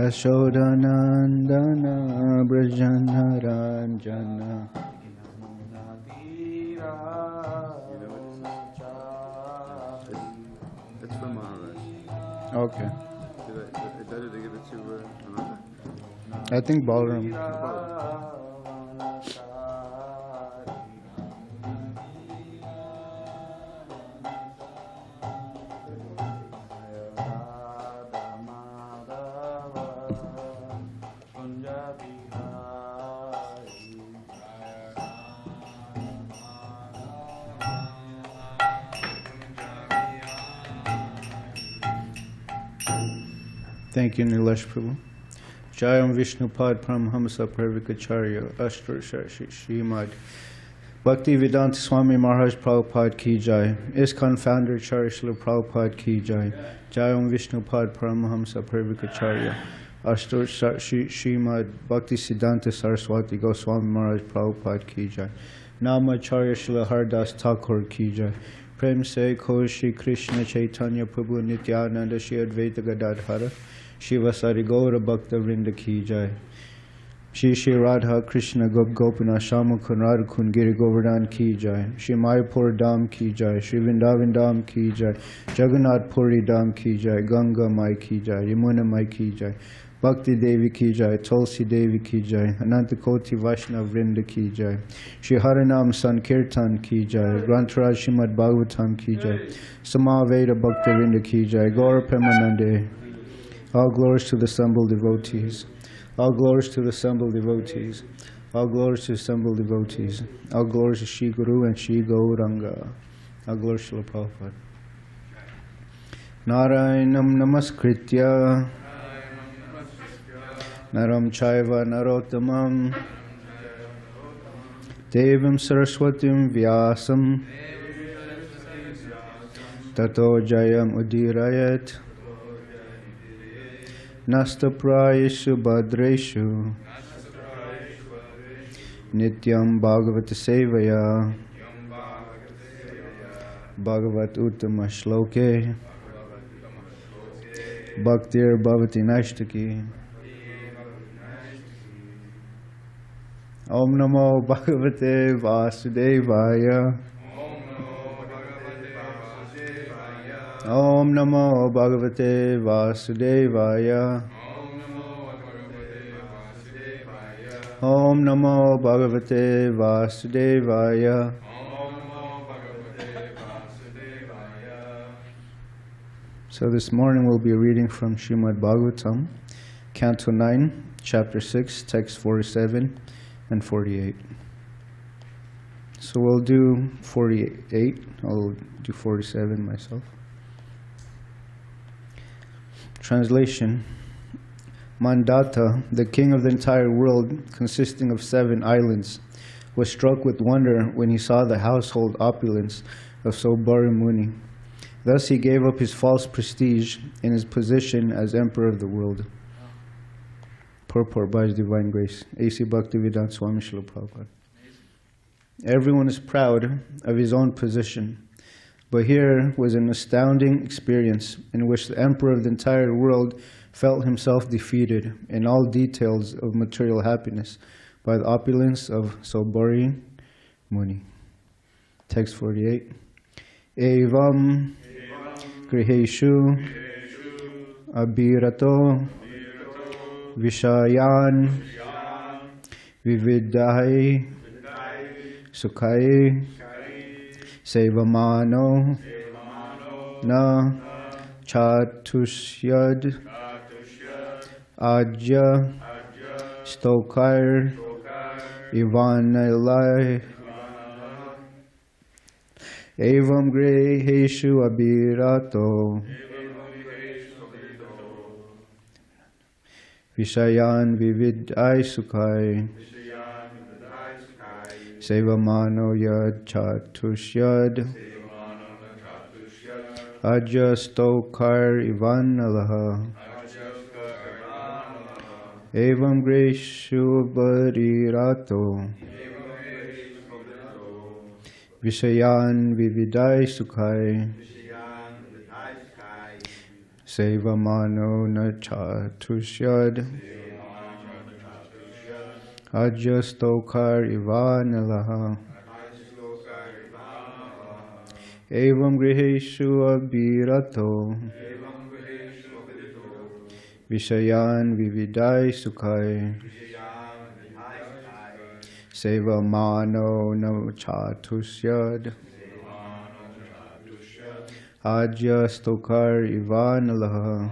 Yashodanandana Brajanaranjana. It's from Maharaj. Okay. Did they give it to another? I think Ballroom. Thank you, Nilesh Prabhu. Jayam Vishnupad Paramhamsa Parvikacharya Ashtra Srimad Bhakti Vedanta Swami Maharaj Prabhupada Ki Jai. ISKCON founder Charya Srila Prabhupada Ki Jai. Jayam Vishnupad Paramhamsa Parvikacharya Ashtra Srimad Bhakti Siddhanta Saraswati Goswami Maharaj Prabhupada Ki Jai. Nama Charya Srila Hardas Thakur Ki Jai. Prem Se Ko Shri Krishna Chaitanya Prabhu Nityananda Shri Advaita Gadadhara Shiva Sari Gaura Bhakta Vrinda Ki Jai. Shri Shri Radha Krishna Gop Gopina Shama Kun Radha Kun Giri Govardhan Ki Jai. Shri Mayapur Dham Ki Jai. Shri Vrindavan Dham Ki Jai. Jagannath Puri Dham Ki Jai. Ganga Mai Ki Jai. Yamuna Mai Ki Jai. Bhakti Devi Ki Jai. Tulsi Devi Ki Jai. Ananta Koti Vaishnav Vrinda Ki Jai. Shri Harinam Sankirtan Ki Jai. Grantharaj Srimad Bhagavatam Ki Jai. Samaveda Bhakta Vrinda Ki Jai. Gaura Premanande. All glories to the assembled devotees. All glories to the assembled devotees. All glories to the assembled devotees. All glories to Shri Guru and Shri Gauranga. All glories to Srila Prabhupada. Narayanam Namaskritya Naram Chaiva Narottamam Devam Saraswatim Vyasam Tato Jayam Udirayat Nasta Prayeshu Bhadreshu Nityam Bhagavata Sevaya Bhagavat Uttama Shloke Bhaktir Bhavati Nashtaki. Om Namo Bhagavate Vasudevaya. Om Namo Bhagavate Vasudevaya. Om Namo Bhagavate Vasudevaya. So this morning we'll be reading from Srimad Bhagavatam, Canto 9, Chapter 6, Text 47 and 48. So we'll do 48, I'll do 47 myself. Translation. Mandata, the king of the entire world, consisting of 7 islands, was struck with wonder when he saw the household opulence of Saubhari Muni. Thus he gave up his false prestige in his position as emperor of the world. Purport by His Divine Grace. A.C. Bhaktivedanta Swami Srila Prabhupada. Everyone is proud of his own position. But here was an astounding experience in which the emperor of the entire world felt himself defeated in all details of material happiness by the opulence of Saubhari Muni. Text 48. Evam griheshu abhirato vishayan vividai sukhai sevamano na chatushyad ajya stokar ivanalai evam griheshu abhirato vishayan vividai sukhai sevamano yad chatushyad ajastokar ivanalaha evam greshu barirato vishayan vividai sukhai Sevamano na chatusyad Ajastokar ivanalaha Evam griheshu abhirato Vishayan vividai sukhai Sevamano na chatusyad Ajastokar ivanalaha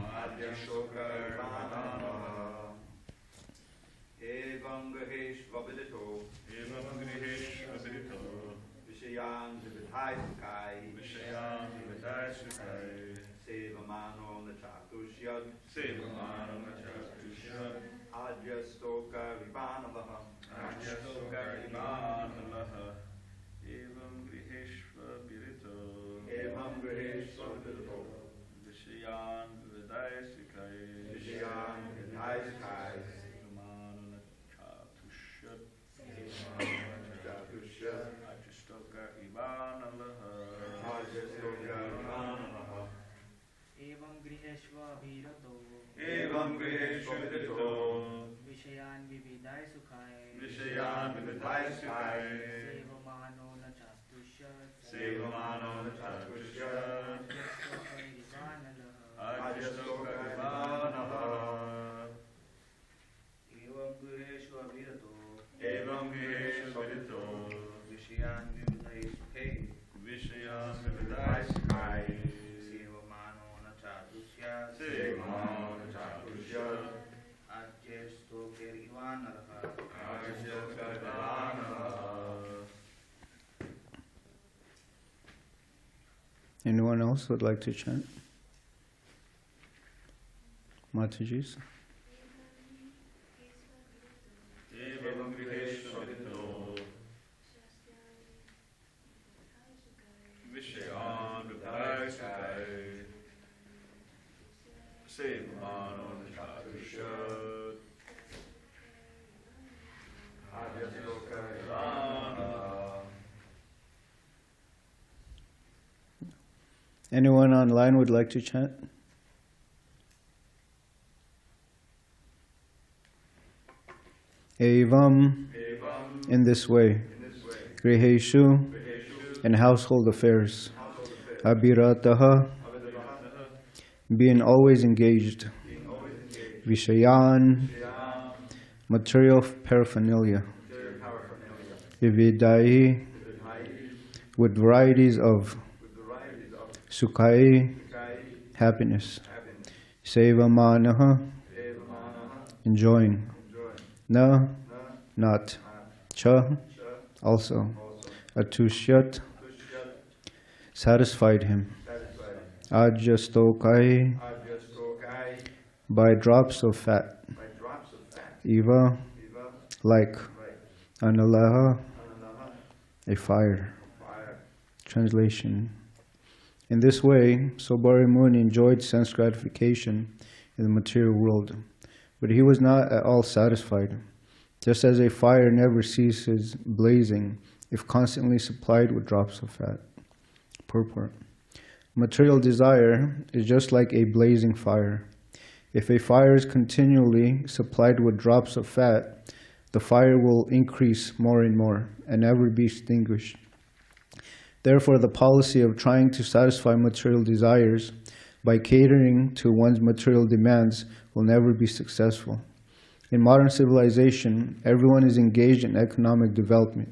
Anyone else would like to chant? Mataji's? Anyone online would like to chant? Evam, in this way, Griheshu, in household affairs, Abhirataha, being always engaged, Vishayan, material paraphernalia, Vividai, with varieties of Sukhai, happiness, Sevamanaha, enjoying, Na, not, Cha, also, Atushyat, satisfied him, Ajastokai, by drops of fat, Eva, like, Analaha, a fire. Translation. In this way, Sobari Muni enjoyed sense gratification in the material world, but he was not at all satisfied. Just as a fire never ceases blazing if constantly supplied with drops of fat. Purport. Material desire is just like a blazing fire. If a fire is continually supplied with drops of fat, the fire will increase more and more and never be extinguished. Therefore, the policy of trying to satisfy material desires by catering to one's material demands will never be successful. In modern civilization, everyone is engaged in economic development,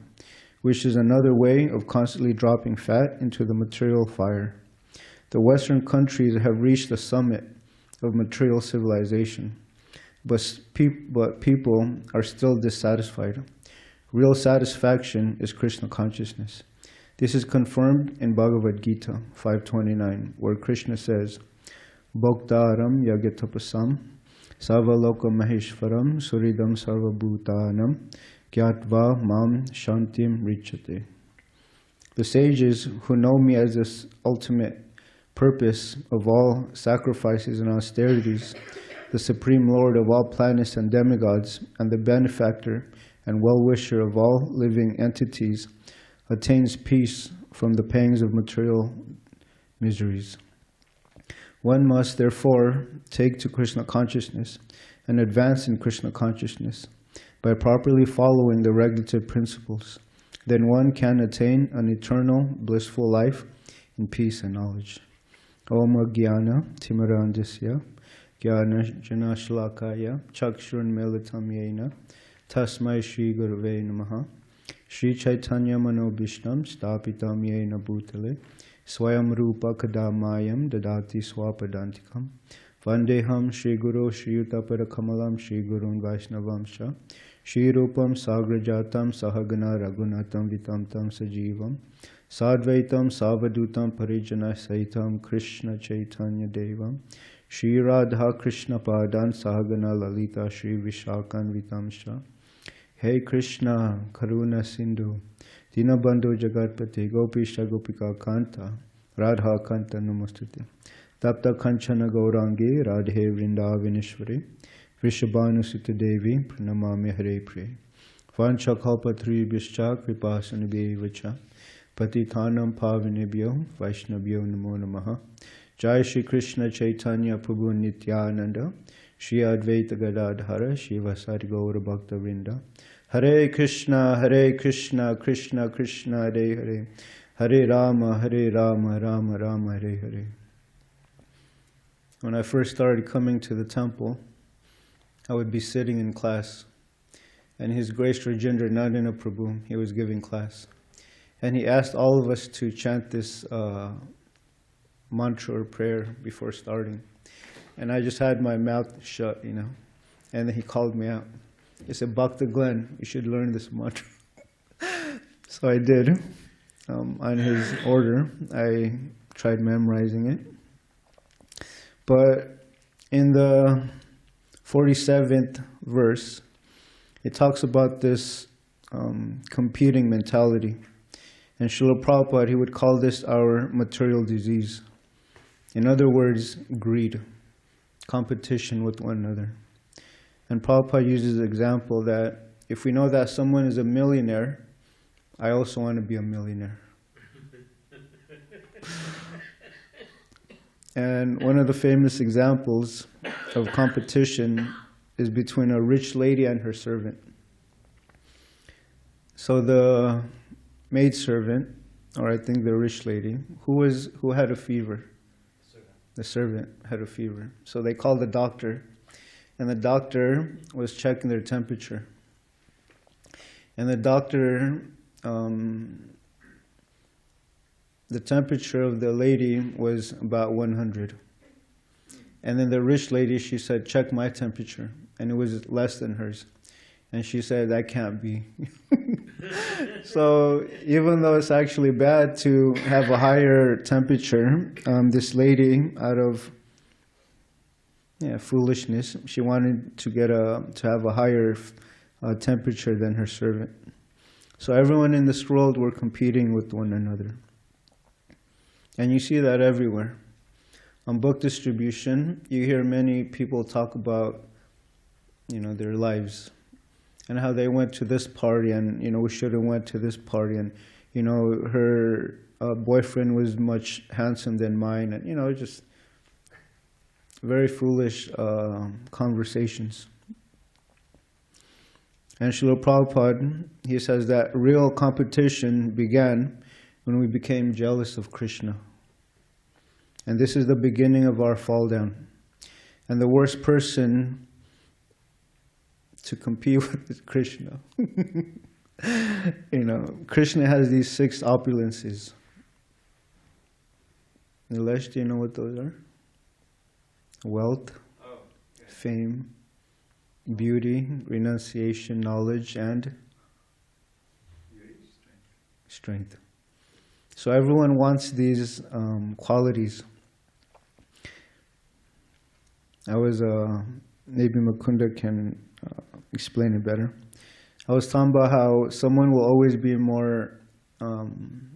which is another way of constantly dropping fat into the material fire. The Western countries have reached the summit of material civilization, but people are still dissatisfied. Real satisfaction is Krishna consciousness. This is confirmed in Bhagavad Gita 5.29, where Krishna says, Bhoktaram yagatapasam sarvaloka maheshwaram suridam sarvabhutanam gyatva mam shantim richate. The sages who know me as this ultimate purpose of all sacrifices and austerities, the Supreme Lord of all planets and demigods, and the benefactor and well-wisher of all living entities, attains peace from the pangs of material miseries. One must therefore take to Krishna consciousness and advance in Krishna consciousness by properly following the regulative principles. Then one can attain an eternal, blissful life in peace and knowledge. Om Jnana Timirandasya Jnana Janashlakaya Chakshurun Melitam Yena Tasmai Shri Gurave Namaha Shri Chaitanya Manobhishtam Stapitam Yena Bhutale Swayam Rupa Kadamayam Dadati Swapadantikam Vandeham Shri Guru Shri Utapara Kamalam Shri Gurun Vaishnavamsha Shri Rupam Sagrajatam Sahagana Raghunatam Vitam Tam Sajivam Sadvaitam Savadutam Parijana Saitam Krishna Chaitanya Devam Shri Radha Krishna Padan Sahagana Lalita Shri Vishakan Vitamsha. Hey Krishna Karuna Sindhu Dinabandhu Jagatpati Gopisha Gopika Kanta Radha Kanta Namostute Tapta Kanchana Gaurangi Radhe Vrindavaneshwari Vrishabhanusita Devi Pranamami Hare Pre Vanchakalpatri Bishcha Kripasanubhi Vacha Patithanam Pavinebhyo Vaishnavyo Namo Namaha Jai Shri Krishna Chaitanya Prabhu Nityananda Shri Advaita Gadadhara Shri Vasari Gaura Bhakta Vrinda Hare Krishna Krishna Krishna Hare Hare Hare Rama Rama Rama Hare Hare. When I first started coming to the temple, I would be sitting in class, and His Grace Rajendra Nandana Prabhu, he was giving class. And he asked all of us to chant this mantra or prayer before starting. And I just had my mouth shut, And then he called me out. He said, Bhakta Glenn, you should learn this mantra. So I did. On his order, I tried memorizing it. But in the 47th verse, it talks about this competing mentality. And Srila Prabhupada, he would call this our material disease. In other words, greed, competition with one another. And Prabhupada uses the example that if we know that someone is a millionaire, I also want to be a millionaire. And one of the famous examples of competition is between a rich lady and her servant. So the maidservant, or I think the rich lady, who had a fever? The servant had a fever. So they called the doctor, and the doctor was checking their temperature. And the doctor, the temperature of the lady was about 100. And then the rich lady, she said, check my temperature. And it was less than hers. And she said, that can't be. So even though it's actually bad to have a higher temperature, this lady, out of foolishness, she wanted to have a higher temperature than her servant. So everyone in this world were competing with one another. And you see that everywhere. On book distribution, you hear many people talk about, their lives and how they went to this party and, we should have went to this party and, her boyfriend was much handsome than mine and, just very foolish conversations. And Srila Prabhupada, he says that real competition began when we became jealous of Krishna. And this is the beginning of our fall down. And the worst person to compete with is Krishna. Krishna has these 6 opulences. Nilesh, do you know what those are? Wealth, fame, beauty, renunciation, knowledge, and strength. So everyone wants these qualities. Maybe Mukunda can explain it better. I was talking about how someone will always be more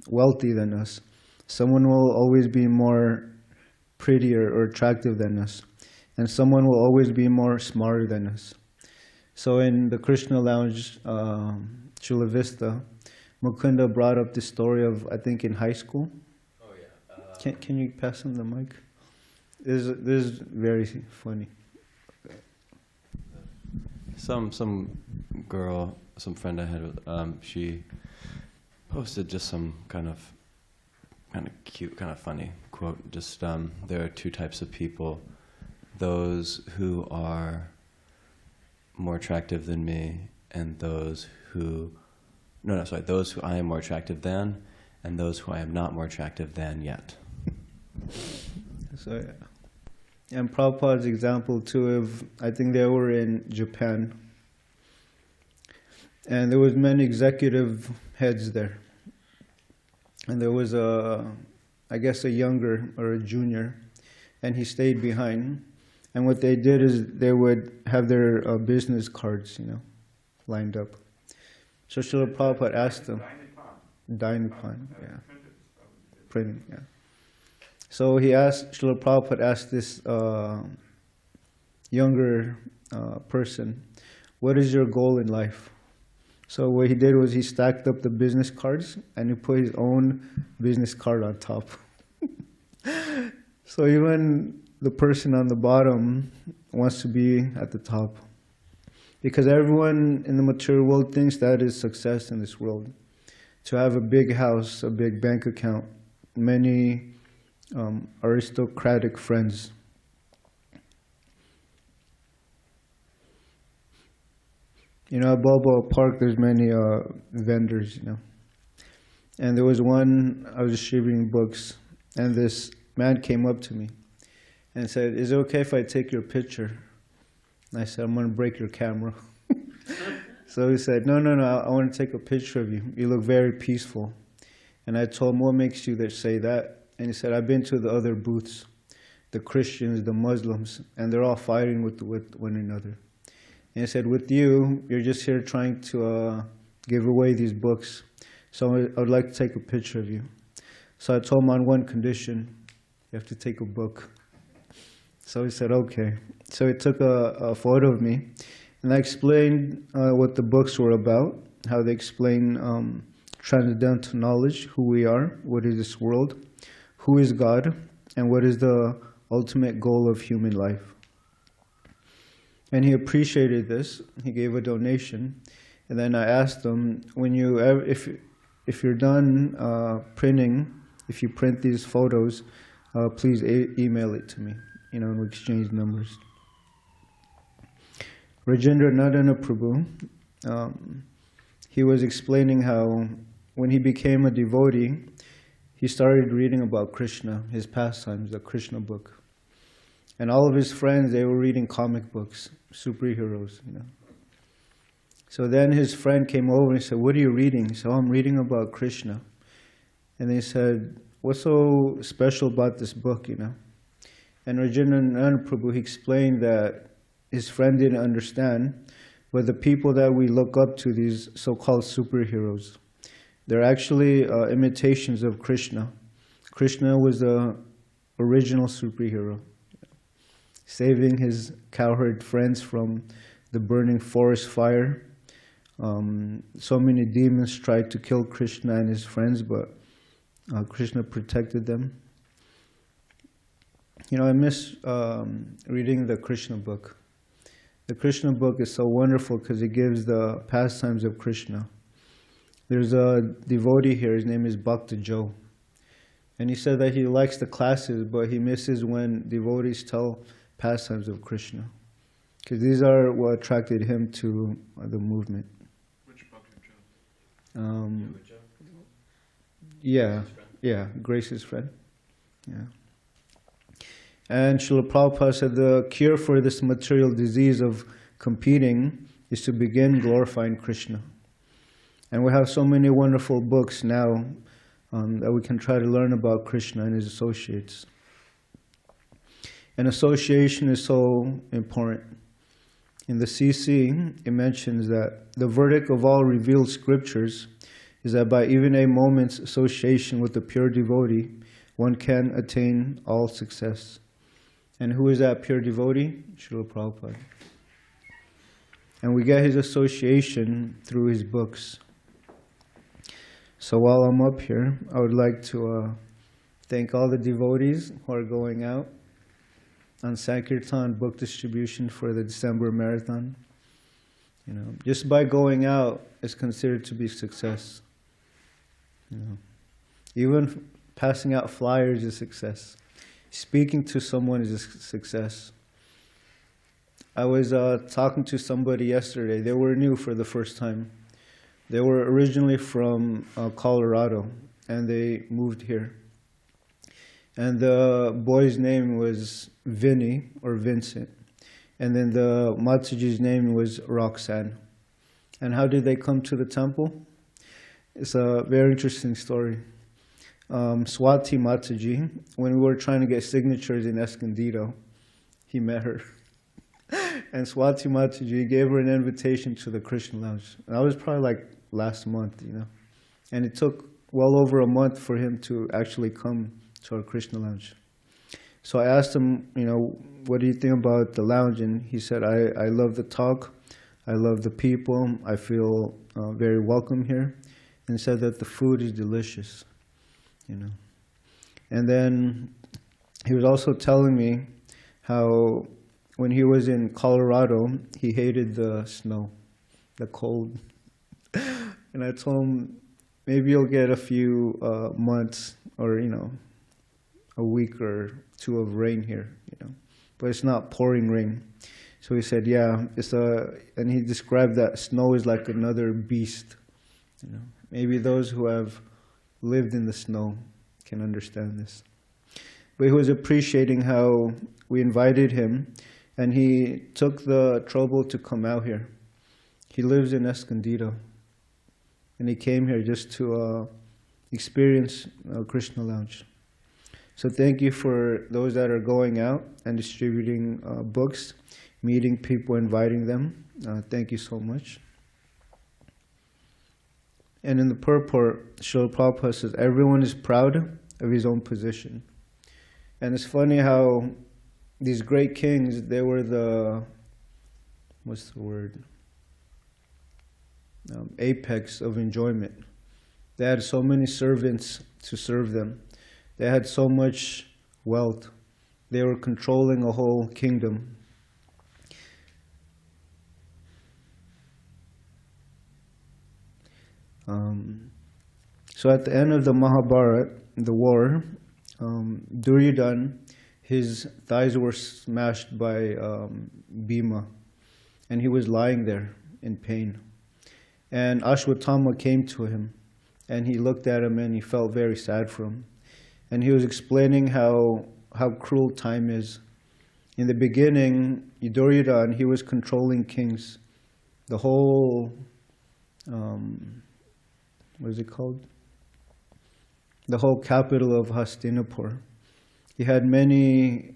wealthy than us. Someone will always be more prettier or attractive than us. And someone will always be more smarter than us. So in the Krishna Lounge, Chula Vista, Mukunda brought up the story of, I think in high school. Oh yeah. Can you pass him the mic? This is very funny. Some girl, some friend I had, she posted just some kind of cute, kind of funny quote. Just there are two types of people: those who are more attractive than me, and those who, those who I am more attractive than, and those who I am not more attractive than yet. So, yeah. And Prabhupada's example too of, I think they were in Japan, and there was many executive heads there, and there was I guess a younger or a junior, and he stayed behind. And what they did is they would have their business cards, lined up. So Srila Prabhupada asked them, Dainipan, yeah, printing, yeah. So Srila Prabhupada asked this younger person, what is your goal in life? So what he did was he stacked up the business cards and he put his own business card on top. So even the person on the bottom wants to be at the top. Because everyone in the material world thinks that is success in this world. To have a big house, a big bank account, many aristocratic friends. At Balboa Park, there's many vendors, And there was one, I was distributing books, and this man came up to me and said, is it okay if I take your picture? And I said, I'm going to break your camera. So he said, no, I want to take a picture of you. You look very peaceful. And I told him, what makes you say that? And he said, I've been to the other booths, the Christians, the Muslims, and they're all fighting with one another. And he said, with you, you're just here trying to give away these books. So I would like to take a picture of you. So I told him on one condition, you have to take a book. So he said, okay. So he took a photo of me, and I explained what the books were about, how they explain transcendental knowledge, who we are, what is this world, who is God, and what is the ultimate goal of human life. And he appreciated this. He gave a donation. And then I asked him, if you're done printing, if you print these photos, please email it to me, and we exchange numbers. Rajendra Nandana Prabhu, he was explaining how when he became a devotee, he started reading about Krishna, his pastimes, the Krishna book. And all of his friends, they were reading comic books, superheroes, So then his friend came over and said, what are you reading? He said, I'm reading about Krishna. And they said, what's so special about this book, And Rajendra Nandana Prabhu, he explained that his friend didn't understand, but the people that we look up to, these so-called superheroes, they're actually imitations of Krishna. Krishna was the original superhero, saving his cowherd friends from the burning forest fire. So many demons tried to kill Krishna and his friends, but Krishna protected them. I miss reading the Krishna book. The Krishna book is so wonderful because it gives the pastimes of Krishna. There's a devotee here, his name is Bhakti Joe. And he said that he likes the classes, but he misses when devotees tell pastimes of Krishna. Because these are what attracted him to the movement. Which Bhakti Joe? Grace's friend. Yeah. And Srila Prabhupada said the cure for this material disease of competing is to begin glorifying Krishna. And we have so many wonderful books now that we can try to learn about Krishna and his associates. And association is so important. In the CC, it mentions that the verdict of all revealed scriptures is that by even a moment's association with the pure devotee, one can attain all success. And who is that pure devotee? Srila Prabhupada. And we get his association through his books. So while I'm up here, I would like to thank all the devotees who are going out on Sankirtan book distribution for the December marathon. You know, just by going out is considered to be success. You know, even passing out flyers is success. Speaking to someone is a success. I was talking to somebody yesterday. They were new for the first time. They were originally from Colorado, and they moved here. And the boy's name was Vinny, or Vincent. And then the Mataji's name was Roxanne. And how did they come to the temple? It's a very interesting story. Swati Mataji, when we were trying to get signatures in Escondido, he met her. And Swati Mataji gave her an invitation to the Krishna Lounge. And that was probably like last month, you know. And it took well over a month for him to actually come to our Krishna Lounge. So I asked him, you know, what do you think about the lounge? And he said, I love the talk. I love the people. I feel very welcome here. And said that the food is delicious, you know. And then he was also telling me how when he was in Colorado, he hated the snow, the cold. And I told him, maybe you'll get a few months or, you know, a week or two of rain here, you know, but it's not pouring rain. So he said, yeah, and he described that snow is like another beast, you know. Maybe those who have lived in the snow can understand this. But he was appreciating how we invited him, and he took the trouble to come out here. He lives in Escondido, and he came here just to experience Krishna Lounge. So thank you for those that are going out and distributing books, meeting people, inviting them. Thank you so much. And in the purport, Srila Prabhupada says, everyone is proud of his own position. And it's funny how these great kings, they were the, what's the word? Apex of enjoyment. They had so many servants to serve them. They had so much wealth. They were controlling a whole kingdom. So at the end of the Mahabharata, the war, Duryodhana, his thighs were smashed by Bhima, and he was lying there in pain. And Ashwatthama came to him, and he looked at him and he felt very sad for him. And he was explaining how cruel time is. In the beginning, Duryodhana, he was controlling kings. The whole, what is it called? The whole capital of Hastinapur. He had many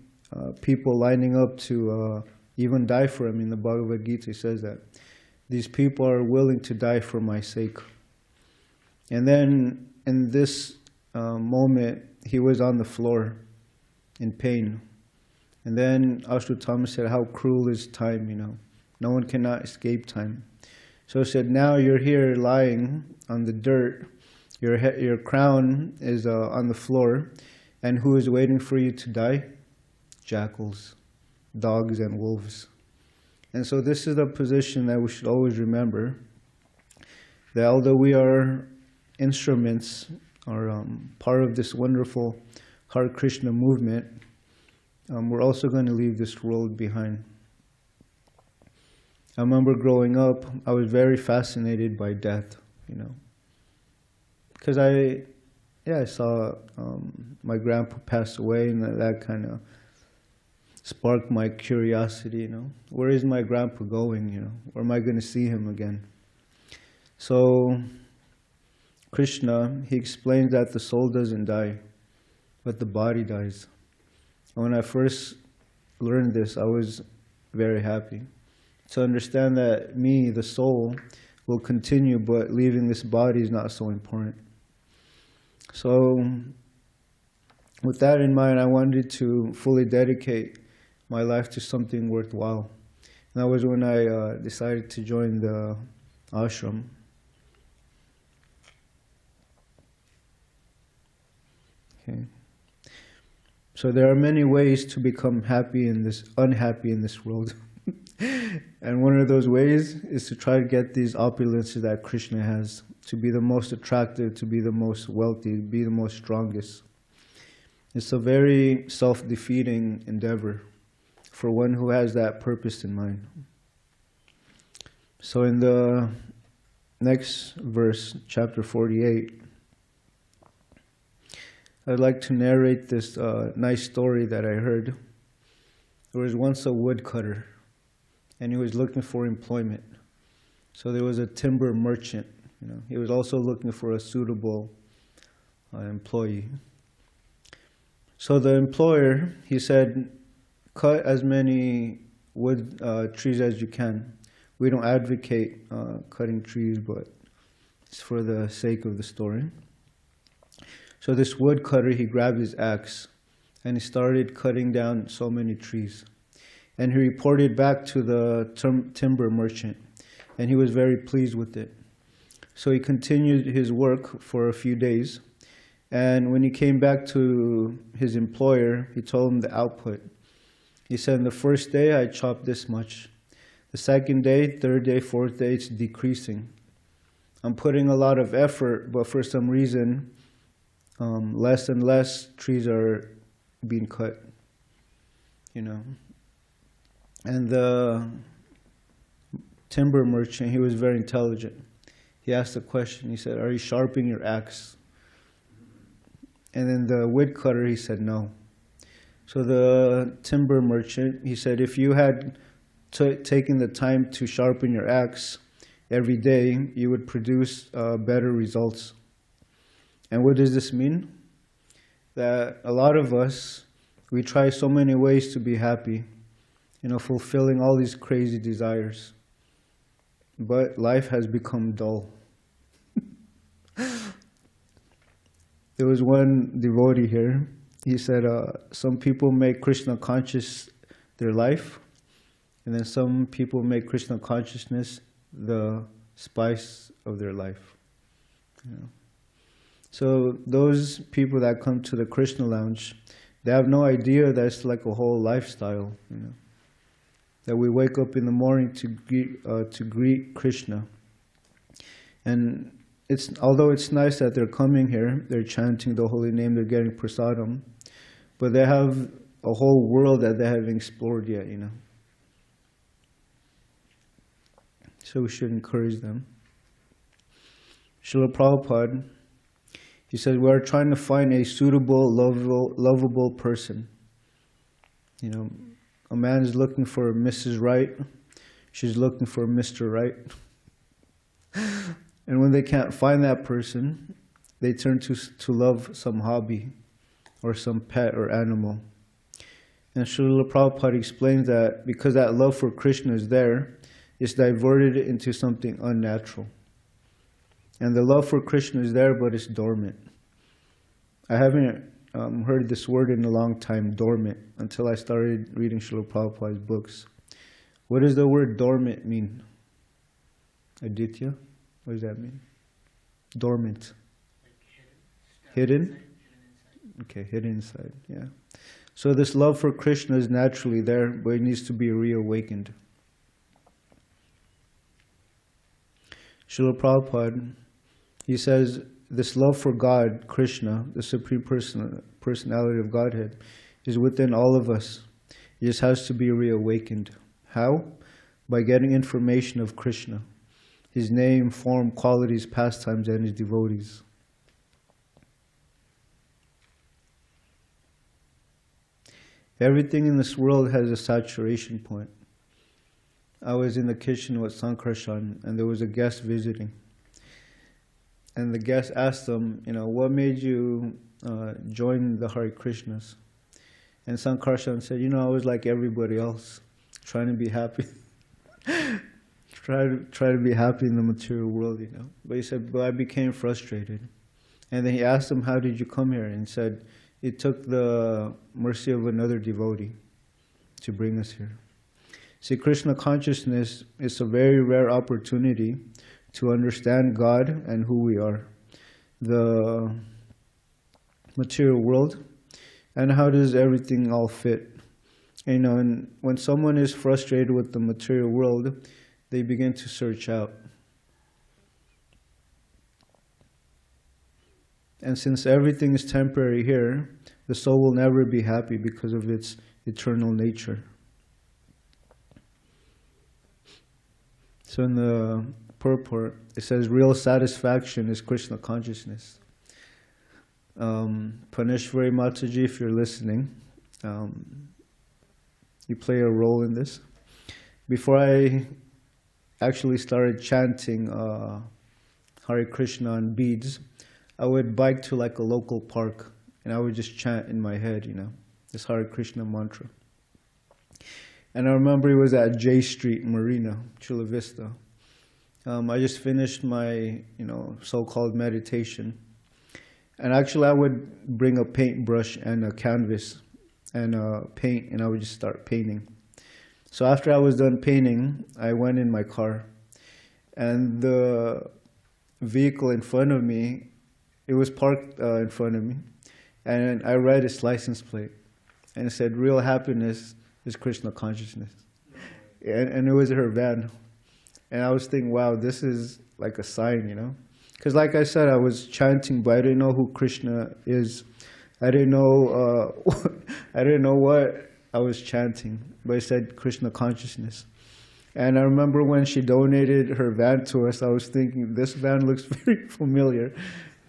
people lining up to even die for him. In the Bhagavad Gita, he says that. These people are willing to die for my sake. And then in this moment, he was on the floor in pain. And then Ashwatthama said, how cruel is time, you know. No one cannot escape time. So he said, now you're here lying on the dirt. Your crown is on the floor. And who is waiting for you to die? Jackals, dogs, and wolves. And so this is the position that we should always remember, that although we are instruments, or part of this wonderful Hare Krishna movement, we're also going to leave this world behind. I remember growing up, I was very fascinated by death, you know, because I saw my grandpa pass away, and that kind of sparked my curiosity, you know. Where is my grandpa going, you know? Where am I going to see him again? So Krishna, he explains that the soul doesn't die, but the body dies. And when I first learned this, I was very happy to understand that me, the soul, will continue, but leaving this body is not so important. So with that in mind, I wanted to fully dedicate my life to something worthwhile. And that was when I decided to join the ashram. Okay. So there are many ways to become unhappy in this world. And one of those ways is to try to get these opulences that Krishna has, to be the most attractive, to be the most wealthy, to be the most strongest. It's a very self-defeating endeavor for one who has that purpose in mind. So in the next verse, chapter 48, I'd like to narrate this nice story that I heard. There was once a woodcutter, and he was looking for employment. So there was a timber merchant. He was also looking for a suitable employee. So the employer, he said, cut as many wood trees as you can. We don't advocate cutting trees, but it's for the sake of the story. So this woodcutter, he grabbed his axe and he started cutting down so many trees. And he reported back to the timber merchant, and he was very pleased with it. So he continued his work for a few days. And when he came back to his employer, he told him the output. He said, the first day I chopped this much. The second day, third day, fourth day, it's decreasing. I'm putting a lot of effort, but for some reason, less and less trees are being cut, And the timber merchant, he was very intelligent. He asked a question. He said, are you sharpening your axe? And then the woodcutter, he said, no. So the timber merchant, he said, if you had taken the time to sharpen your axe every day, you would produce better results. And what does this mean? That a lot of us, we try so many ways to be happy, fulfilling all these crazy desires. But life has become dull. There was one devotee here. He said, some people make Krishna conscious their life, and then some people make Krishna consciousness the spice of their life. So those people that come to the Krishna lounge, they have no idea that it's like a whole lifestyle. That we wake up in the morning to greet Krishna, and although it's nice that they're coming here, they're chanting the holy name, they're getting prasadam, but they have a whole world that they haven't explored yet. So we should encourage them. Srila Prabhupada, he said, we are trying to find a suitable, lovable person. A man is looking for Mrs. Right. She's looking for Mr. Right. And when they can't find that person, they turn to love some hobby or some pet or animal. And Srila Prabhupada explains that because that love for Krishna is there, it's diverted into something unnatural. And the love for Krishna is there, but it's dormant. I haven't heard this word in a long time, dormant, until I started reading Srila Prabhupada's books. What does the word dormant mean? Aditya? What does that mean? Dormant. Like Hidden? Okay, hidden inside, yeah. So this love for Krishna is naturally there, but it needs to be reawakened. Srila Prabhupada, he says, this love for God, Krishna, the Supreme Personality of Godhead, is within all of us. It just has to be reawakened. How? By getting information of Krishna, his name, form, qualities, pastimes, and his devotees. Everything in this world has a saturation point. I was in the kitchen with Sankarshan, and there was a guest visiting. And the guest asked him, what made you join the Hare Krishnas? And Sankarshan said, I was like everybody else, trying to be happy. try to be happy in the material world, But he said, but I became frustrated. And then he asked him, how did you come here? And he said, it took the mercy of another devotee to bring us here. See, Krishna consciousness is a very rare opportunity to understand God and who we are. The material world And how does everything all fit? You know, and when someone is frustrated with the material world, they begin to search out. And since everything is temporary here, the soul will never be happy because of its eternal nature. So in the purport, it says, real satisfaction is Krishna consciousness. Paneshwari Mataji, if you're listening, you play a role in this. Before I actually started chanting Hare Krishna on beads, I would bike to like a local park and I would just chant in my head, you know, this Hare Krishna mantra. And I remember it was at J Street Marina, Chula Vista. I just finished my, you know, so-called meditation. And actually I would bring a paintbrush and a canvas and paint, and I would just start painting. So after I was done painting, I went in my car. And the vehicle in front of me, it was parked in front of me. And I read its license plate. And it said, real happiness is Krishna consciousness. And it was her van. And I was thinking, wow, this is like a sign, you know? Because like I said, I was chanting, but I didn't know who Krishna is. I didn't know what I was chanting, but it said Krishna consciousness. And I remember when she donated her van to us, I was thinking, this van looks very familiar.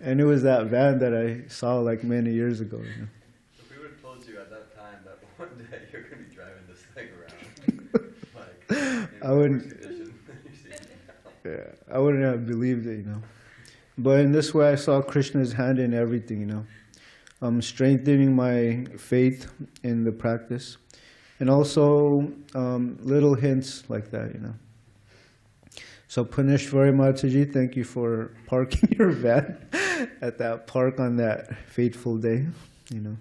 And it was that van that I saw like many years ago. You know? If we would have told you at that time that one day you're going to be driving this thing around, like, I wouldn't. Yeah, I wouldn't have believed it, you know. But in this way, I saw Krishna's hand in everything, you know. Strengthening my faith in the practice. And also little hints like that, you know. So Paneshwari Mataji, thank you for parking your van at that park on that fateful day, you know.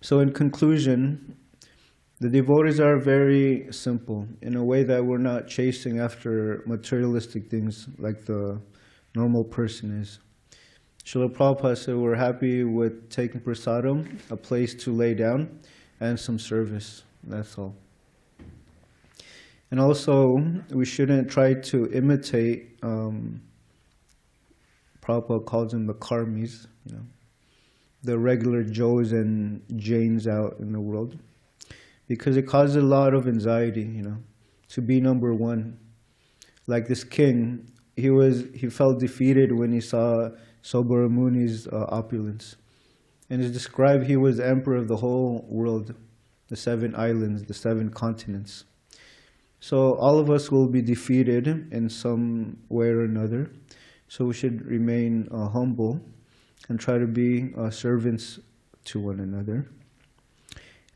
So in conclusion, the devotees are very simple in a way that we're not chasing after materialistic things like the normal person is. Srila Prabhupada said we're happy with taking prasadam, a place to lay down, and some service. That's all. And also, we shouldn't try to imitate, Prabhupada calls them the karmis, you know, the regular Joes and Janes out in the world. Because it causes a lot of anxiety, you know, to be number one. Like this king, he felt defeated when he saw Sobaramuni's opulence. And it's described he was emperor of the whole world, the 7 islands, the 7 continents. So all of us will be defeated in some way or another. So we should remain humble and try to be servants to one another.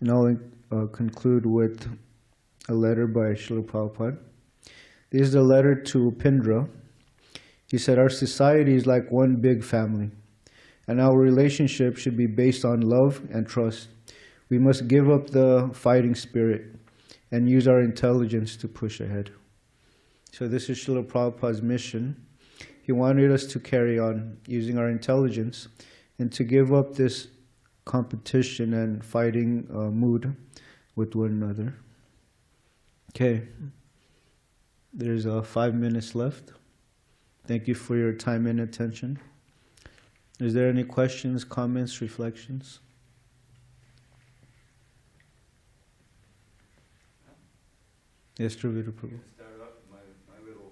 And I'll conclude with a letter by Srila Prabhupada. This is a letter to Pindra. He said, our society is like one big family, and our relationship should be based on love and trust. We must give up the fighting spirit and use our intelligence to push ahead. So this is Srila Prabhupada's mission. He wanted us to carry on using our intelligence and to give up this competition and fighting mood with one another. Okay, there's 5 minutes left. Thank you for your time and attention. Is there any questions, comments, reflections? Yes, Trivita Prabhu. Start off my little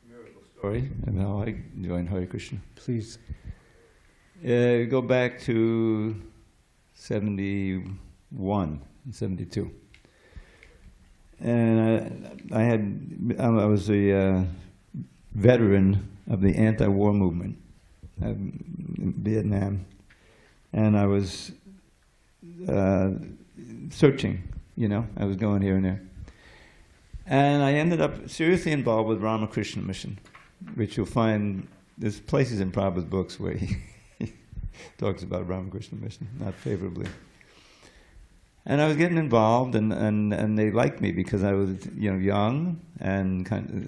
miracle story and how I joined Hare Krishna. Please. We go back to 71 and 72. And I was a veteran of the anti-war movement in Vietnam. And I was searching, you know, I was going here and there. And I ended up seriously involved with Ramakrishna Mission, which you'll find, there's places in Prabhupada's books where he talks about Ramakrishna Mission, not favorably. And I was getting involved, and they liked me because I was, you know, young, and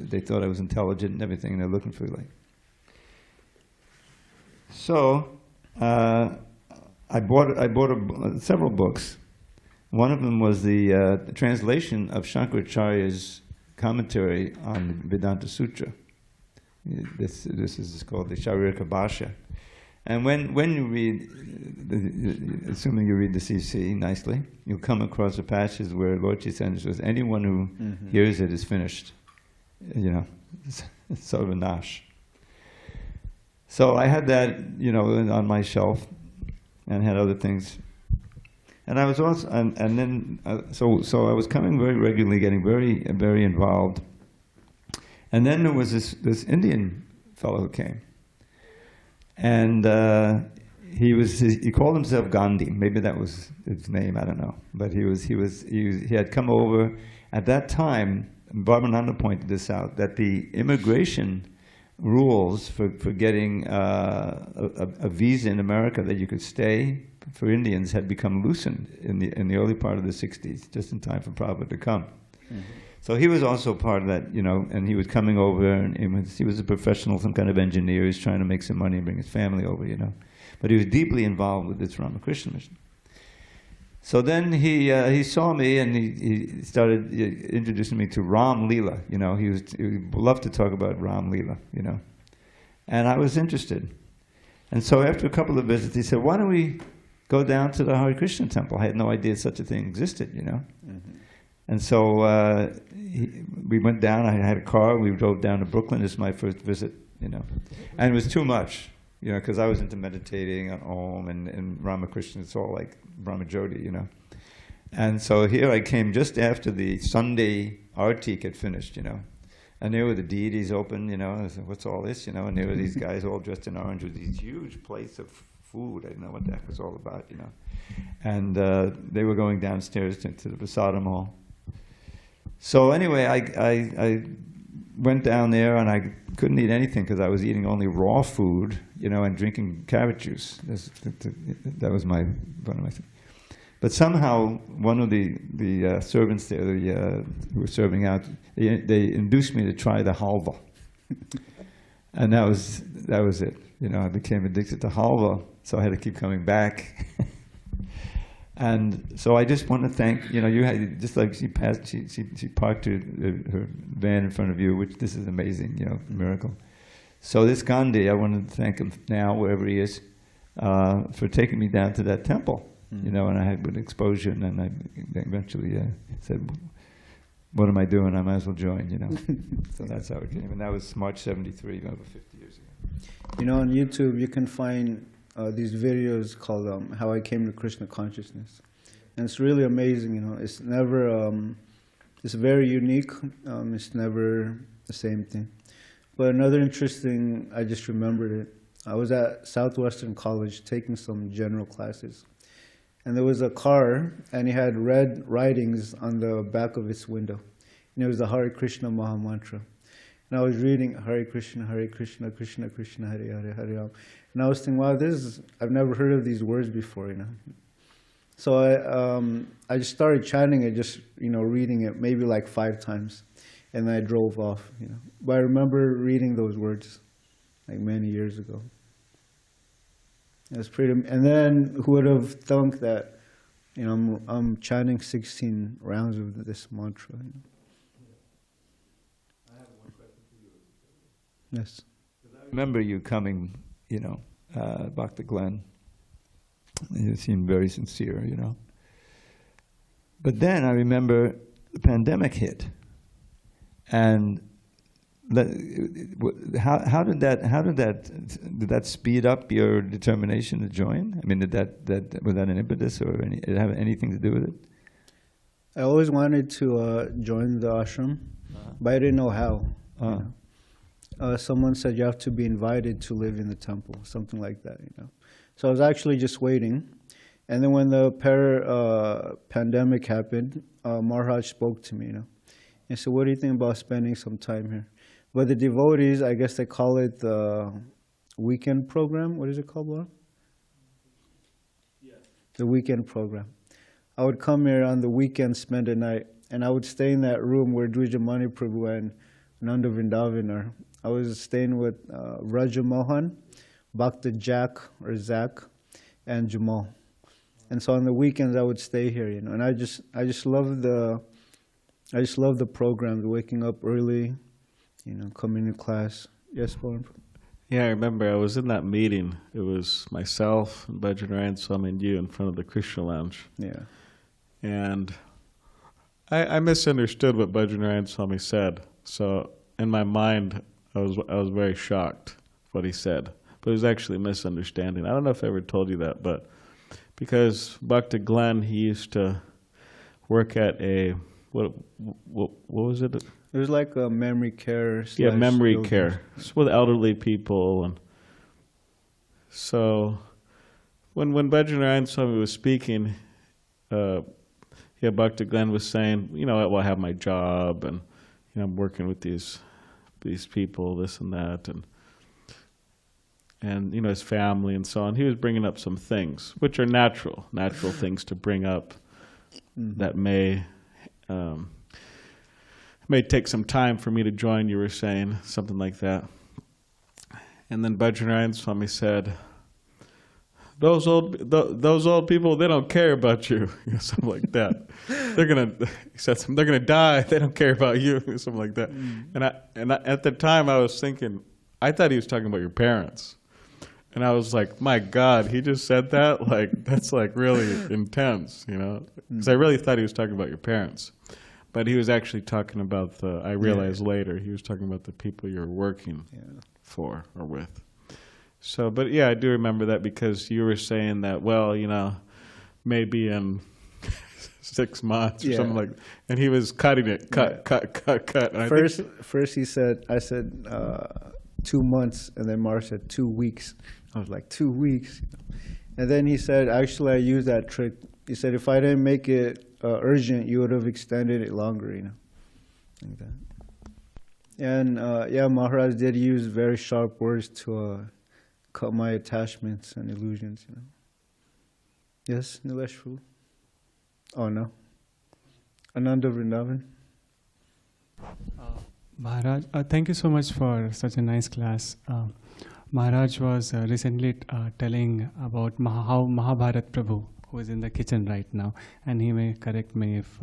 they thought I was intelligent and everything, and they're looking for like. So I bought several books. One of them was the translation of Shankaracharya's commentary on the Vedanta Sutra. This is called the Sharirika Bhashya. And when you read, assuming you read the CC nicely, you'll come across the passages where Lord Chaitanya says, anyone who hears it is finished. You know, it's sort of a nash. So I had that, you know, on my shelf, and had other things. And I was also, so I was coming very regularly, getting very, very involved. And then there was this Indian fellow who came. And he called himself Gandhi. Maybe that was his name, I don't know. But he had come over. At that time, Bharmananda pointed this out, that the immigration rules for getting a visa in America that you could stay for Indians had become loosened in the early part of the 60s, just in time for Prabhupada to come. So he was also part of that, you know, and he was coming over, and he was a professional, some kind of engineer. He was trying to make some money and bring his family over, you know. But he was deeply involved with this Ramakrishna mission. So then he saw me, and he started introducing me to Ram Leela. You know, he loved to talk about Ram Leela, you know. And I was interested. And so after a couple of visits, he said, why don't we go down to the Hare Krishna temple? I had no idea such a thing existed, you know. And so we went down. I had a car. We drove down to Brooklyn. This is my first visit, you know. And it was too much, you know, because I was into meditating on Om and Ramakrishna. It's all like Brahmajyoti, you know. And so here I came just after the Sunday artik had finished, you know. And there were the deities open, you know. I said, what's all this, you know? And there were these guys all dressed in orange with these huge plates of food. I didn't know what the heck it was all about, you know. And they were going downstairs to the Prasadam hall. So anyway, I went down there, and I couldn't eat anything because I was eating only raw food, you know, and drinking carrot juice. That was one of my things. But somehow one of the servants there, who were serving out, they induced me to try the halva, and that was it. You know, I became addicted to halva, so I had to keep coming back. And so I just want to thank, you know, you had, just like she parked her van in front of you, which this is amazing, you know, miracle. So this Gandhi, I wanted to thank him now, wherever he is, for taking me down to that temple, you know, and I had good exposure, and then I eventually said, what am I doing? I might as well join, you know. So that's how it came. And that was March 73, over 50 years ago. You know, on YouTube, you can find these videos called How I Came to Krishna Consciousness. And it's really amazing, you know. It's never, it's very unique. It's never the same thing. But another interesting, I just remembered it. I was at Southwestern College taking some general classes. And there was a car, and it had red writings on the back of its window. And it was the Hare Krishna Maha Mantra. And I was reading Hare Krishna, Krishna Krishna, Hare Hare, Hare Ram. And I was thinking, wow, I've never heard of these words before, you know. So I just started chanting it, just, you know, reading it maybe like 5 times. And then I drove off, you know. But I remember reading those words like many years ago. It was pretty, and then who would have thunk that, you know, I'm chanting 16 rounds of this mantra. You know? I have one question for you. Yes. I remember you coming, you know, Dr. Glenn. You seemed very sincere, you know. But then I remember the pandemic hit, and how did that speed up your determination to join? I mean, was that an impetus, or did it have anything to do with it? I always wanted to join the ashram, but I didn't know how. You know? Someone said you have to be invited to live in the temple, something like that. You know, so I was actually just waiting, and then when the pandemic happened, Maharaj spoke to me. You know, and said, "What do you think about spending some time here?" But the devotees, I guess they call it the weekend program. What is it called, Laura? Yes. The weekend program. I would come here on the weekend, spend a night, and I would stay in that room where Dvijamani Prabhu and Nanda Vrindavan are. I was staying with Raja Mohan, Bhakta Jack or Zach, and Jamal. And so on the weekends I would stay here, you know, and I just love the program, the waking up early, you know, coming to class. Yes, Paul? Yeah, I remember I was in that meeting. It was myself and Bhajan Swami and you in front of the Krishna Lounge. Yeah. And I misunderstood what Bhajan Swami said. So in my mind, I was very shocked what he said. But it was actually a misunderstanding. I don't know if I ever told you that, but because Bhakti Glenn, he used to work at a, what was it? It was like a memory care. Yeah, memory children's. care. It's with elderly people. And so when Bhajan Swami was speaking, Bhakti Glenn was saying, you know, well, I have my job and, you know, I'm working with these people, this and that, and you know, his family and so on. He was bringing up some things, which are natural things to bring up that may take some time for me to join, you were saying, something like that. And then Bhajan Swami said, those old people, they don't care about you, you know, something like that. He said something, they're gonna die, they don't care about you, something like that. And I at the time I was thinking, I thought he was talking about your parents. And I was like, my God, he just said that? Like, that's like really intense, you know? Because I really thought he was talking about your parents. But he was actually talking about I realized later, he was talking about the people you're working for or with. So, but yeah, I do remember that because you were saying that, well, you know, maybe in 6 months or something like that. And he was cutting it, cut. And First I said 2 months, and then Mara said 2 weeks. I was like, 2 weeks? And then he said, actually, I used that trick. He said, if I didn't make it urgent, you would have extended it longer, you know, like that. And Maharaj did use very sharp words to cut my attachments and illusions, you know. Yes, Nileshwu? Oh, no. Ananda Vrindavan? Maharaj, thank you so much for such a nice class. Maharaj was recently telling about how Mahabharat Prabhu, who is in the kitchen right now, and he may correct me if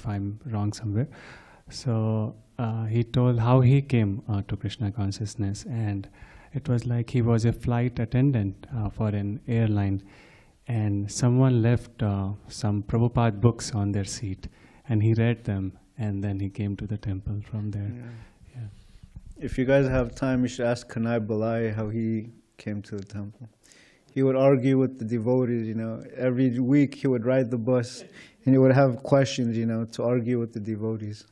I'm wrong somewhere. So he told how he came to Krishna consciousness, and it was like he was a flight attendant for an airline, and someone left some Prabhupada books on their seat, and he read them, and then he came to the temple from there. Yeah. If you guys have time, you should ask Kanai Balai how he came to the temple. He would argue with the devotees, you know. Every week he would ride the bus, and he would have questions, you know, to argue with the devotees.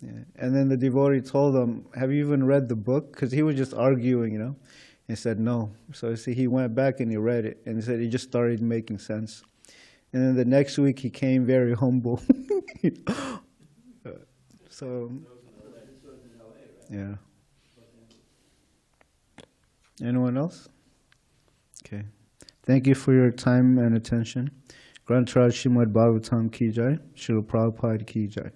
Yeah. And then the devotee told him, have you even read the book? Because he was just arguing, you know. He said, no. So you see, he went back and he read it, and he said it just started making sense. And then the next week he came very humble. So, yeah. Anyone else? Okay. Thank you for your time and attention. Granth Raj Srimad Bhagavatam Ki Jai. Srila Prabhupada Ki Jai.